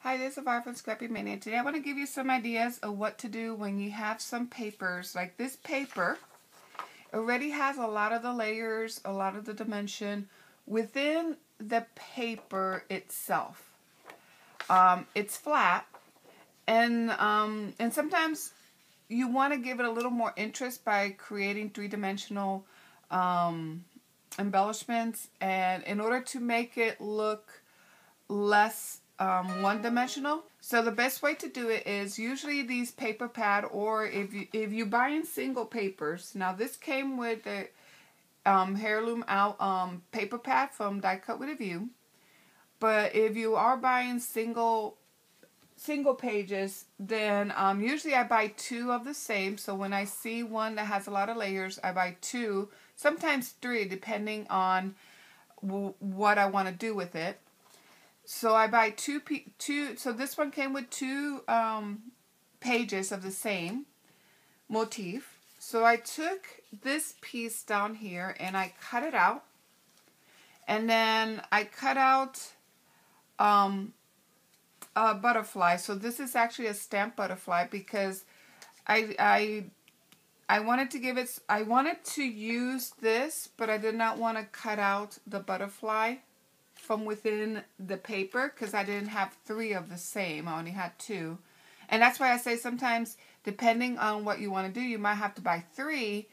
Hi, this is Avar from Scrappy Mania. Today I want to give you some ideas of what to do when you have some papers. Like this paper already has a lot of the layers, a lot of the dimension within the paper itself. It's flat, and sometimes you want to give it a little more interest by creating three-dimensional embellishments, and in order to make it look less one-dimensional. So the best way to do it is usually these paper pad, or if you buy in single papers. Now this came with the Heirloom out paper pad from Die Cut with a View. But if you are buying single pages, then usually I buy two of the same. So when I see one that has a lot of layers, I buy two, sometimes three, depending on what I want to do with it. So I buy two. So this one came with two pages of the same motif. So I took this piece down here and I cut it out, and then I cut out a butterfly. So this is actually a stamped butterfly because I wanted to give it. I wanted to use this, but I did not want to cut out the butterfly from within the paper because I didn't have three of the same. I only had two. And that's why I say sometimes, depending on what you want to do, you might have to buy three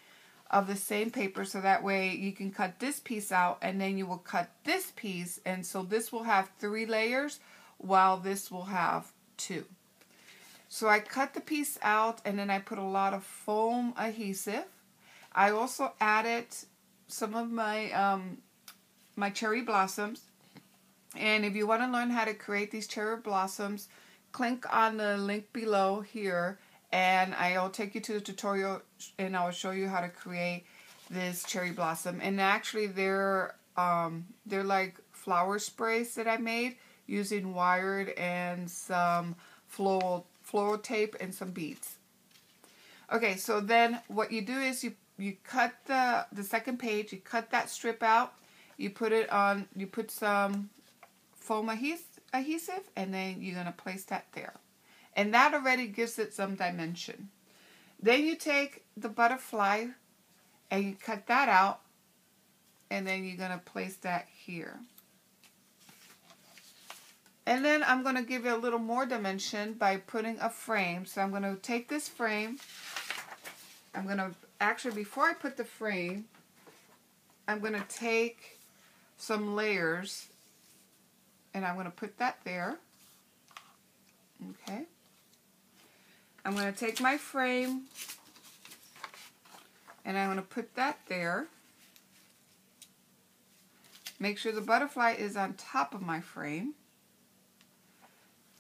of the same paper, so that way you can cut this piece out and then you will cut this piece, and so this will have three layers while this will have two. So I cut the piece out and then I put a lot of foam adhesive. I also added some of my my cherry blossoms. And if you want to learn how to create these cherry blossoms, click on the link below here, and I'll take you to the tutorial and I'll show you how to create this cherry blossom. And actually they're like flower sprays that I made using wired and some floral tape and some beads. Okay, so then what you do is you cut the second page, you cut that strip out, you put some foam adhesive, and then you're going to place that there. And that already gives it some dimension. Then you take the butterfly and you cut that out, and then you're going to place that here. And then I'm going to give it a little more dimension by putting a frame. So I'm going to take this frame. I'm going to, actually before I put the frame, I'm going to take some layers and I'm going to put that there. Okay. I'm going to take my frame and I'm going to put that there. Make sure the butterfly is on top of my frame.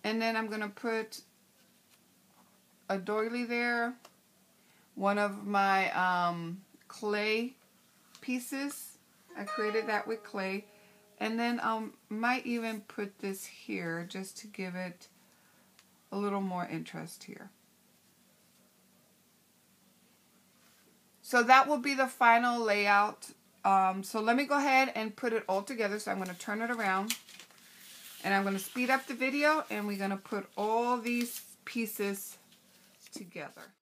And then I'm going to put a doily there. One of my clay pieces. I created that with clay. And then I might even put this here just to give it a little more interest here. So that will be the final layout. So let me go ahead and put it all together. So I'm going to turn it around. And I'm going to speed up the video, and we're going to put all these pieces together.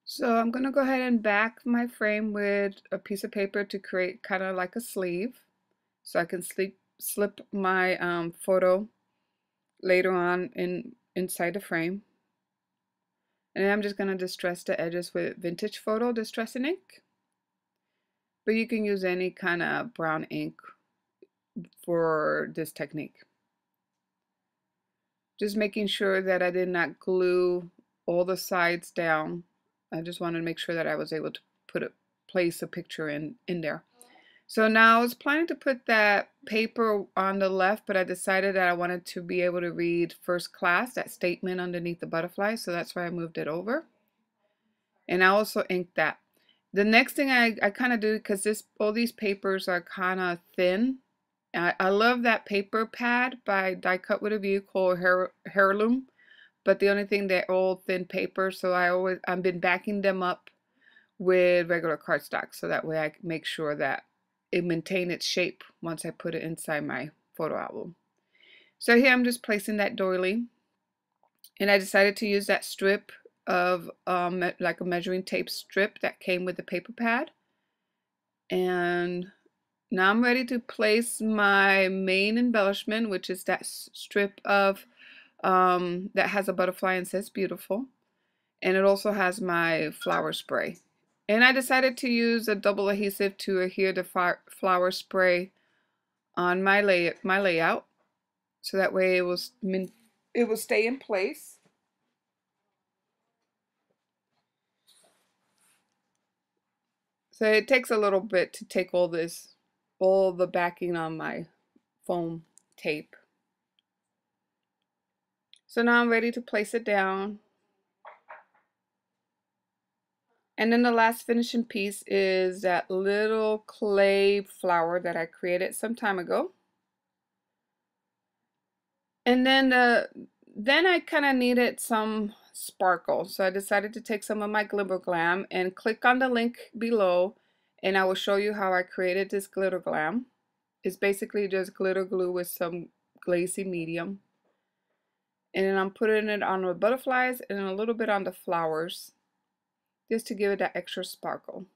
So I'm going to go ahead and back my frame with a piece of paper to create kind of like a sleeve. So I can slip my photo later on inside the frame. And then I'm just going to distress the edges with Vintage Photo Distressing Ink. But you can use any kind of brown ink for this technique. Just making sure that I did not glue all the sides down. I just wanted to make sure that I was able to place a picture in there. So now I was planning to put that paper on the left, but I decided that I wanted to be able to read first class, that statement underneath the butterfly, so that's why I moved it over. And I also inked that. The next thing I kind of do, because all these papers are kind of thin. I love that paper pad by Die Cut with a View called Heirloom, but the only thing, they're all thin paper, so I've been backing them up with regular cardstock, so that way I can make sure that it maintain its shape once I put it inside my photo album. So here I'm just placing that doily, and I decided to use that strip of like a measuring tape strip that came with the paper pad. And now I'm ready to place my main embellishment, which is that strip of that has a butterfly and says beautiful. And it also has my flower spray. And I decided to use a double adhesive to adhere the flower spray on my layout, so that way it will stay in place. So it takes a little bit to take all the backing on my foam tape. So now I'm ready to place it down. And then the last finishing piece is that little clay flower that I created some time ago. And then I kind of needed some sparkle, so I decided to take some of my Glitter Glam and click on the link below, and I will show you how I created this Glitter Glam. It's basically just glitter glue with some glazy medium. And then I'm putting it on the butterflies and a little bit on the flowers, just to give it that extra sparkle.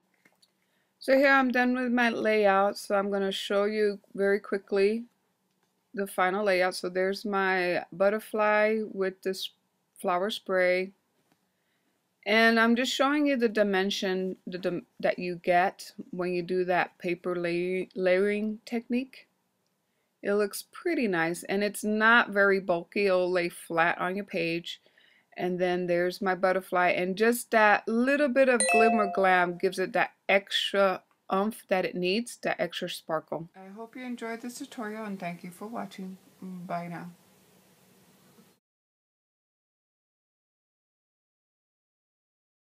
So here I'm done with my layout, so I'm going to show you very quickly the final layout. So there's my butterfly with this flower spray, and I'm just showing you the dimension that you get when you do that paper layering technique. It looks pretty nice, and it's not very bulky. It'll lay flat on your page. And then there's my butterfly, and just that little bit of Glitter Glam gives it that extra oomph that it needs, that extra sparkle. I hope you enjoyed this tutorial, and thank you for watching. Bye now.